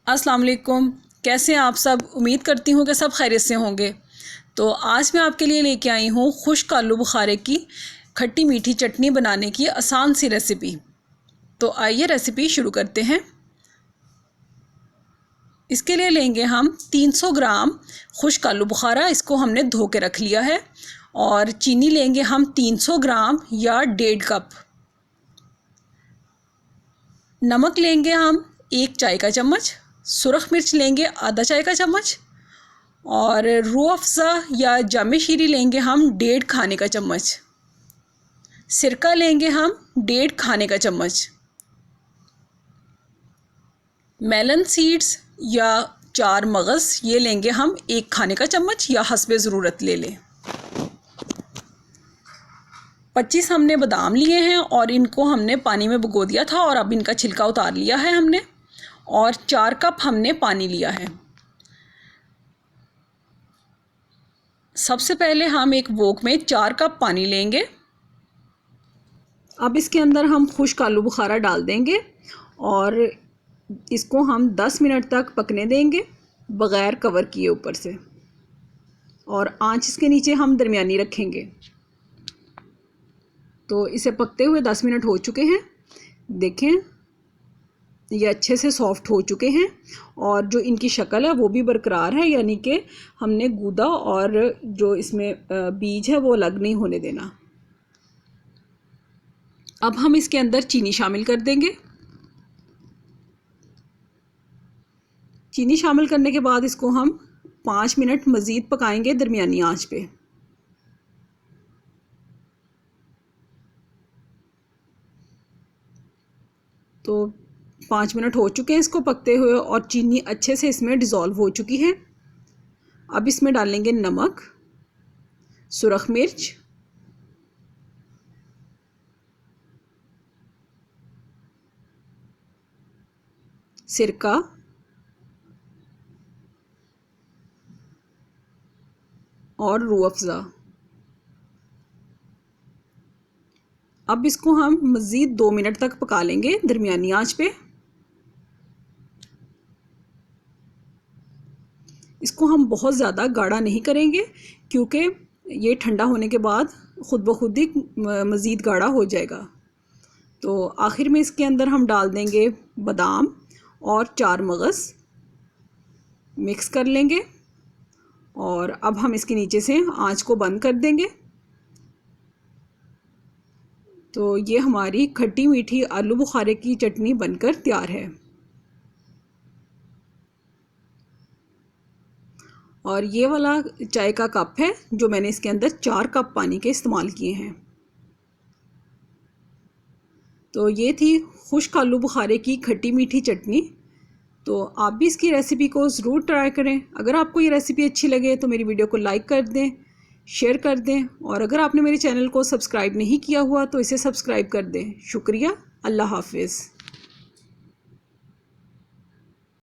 अस्सलाम वालेकुम। कैसे हैं आप सब? उम्मीद करती हूँ कि सब खैरियत से होंगे। तो आज मैं आपके लिए लेके आई हूँ खुश्क आलू बुखारे की खट्टी मीठी चटनी बनाने की आसान सी रेसिपी। तो आइए रेसिपी शुरू करते हैं। इसके लिए लेंगे हम 300 ग्राम खुश्क आलू बुखारा, इसको हमने धो के रख लिया है। और चीनी लेंगे हम 300 ग्राम या 1.5 कप। नमक लेंगे हम 1 चाय का चम्मच। सुरख मिर्च लेंगे आधा चाय का चम्मच। और रूह अफ़ज़ा या जामे शीरी लेंगे हम 1.5 खाने का चम्मच। सिरका लेंगे हम 1.5 खाने का चम्मच। मेलन सीड्स या 4 मगज़ ये लेंगे हम 1 खाने का चम्मच या हस्बे ज़रूरत ले लें। 25 हमने बादाम लिए हैं और इनको हमने पानी में भिगो दिया था और अब इनका छिलका उतार लिया है हमने। और 4 कप हमने पानी लिया है। सबसे पहले हम एक वोक में 4 कप पानी लेंगे। अब इसके अंदर हम खुश्क आलू बुखारा डाल देंगे और इसको हम 10 मिनट तक पकने देंगे बग़ैर कवर किए ऊपर से। और आंच इसके नीचे हम दरमियानी रखेंगे। तो इसे पकते हुए 10 मिनट हो चुके हैं। देखें, ये अच्छे से सॉफ्ट हो चुके हैं और जो इनकी शक्ल है वो भी बरकरार है, यानी कि हमने गूदा और जो इसमें बीज है वो अलग नहीं होने देना। अब हम इसके अंदर चीनी शामिल कर देंगे। चीनी शामिल करने के बाद इसको हम 5 मिनट मज़ीद पकाएंगे दरमियानी आंच पे। तो 5 मिनट हो चुके हैं इसको पकते हुए और चीनी अच्छे से इसमें डिज़ोल्व हो चुकी है। अब इसमें डालेंगे नमक, सुरख मिर्च, सिरका और रूह अफ़ज़ा। अब इसको हम मज़ीद 2 मिनट तक पका लेंगे दरमियानी आंच पे। इसको हम बहुत ज़्यादा गाढ़ा नहीं करेंगे क्योंकि ये ठंडा होने के बाद ख़ुद ब खुद ही मज़ीद गाढ़ा हो जाएगा। तो आखिर में इसके अंदर हम डाल देंगे बादाम और 4 मगज़, मिक्स कर लेंगे और अब हम इसके नीचे से आंच को बंद कर देंगे। तो ये हमारी खट्टी मीठी आलू बुखारे की चटनी बनकर तैयार है। और ये वाला चाय का कप है जो मैंने इसके अंदर 4 कप पानी के इस्तेमाल किए हैं। तो ये थी खुश्क आलू बुखारे की खट्टी मीठी चटनी। तो आप भी इसकी रेसिपी को ज़रूर ट्राई करें। अगर आपको ये रेसिपी अच्छी लगे तो मेरी वीडियो को लाइक कर दें, शेयर कर दें और अगर आपने मेरे चैनल को सब्सक्राइब नहीं किया हुआ तो इसे सब्सक्राइब कर दें। शुक्रिया। अल्लाह हाफ़िज़।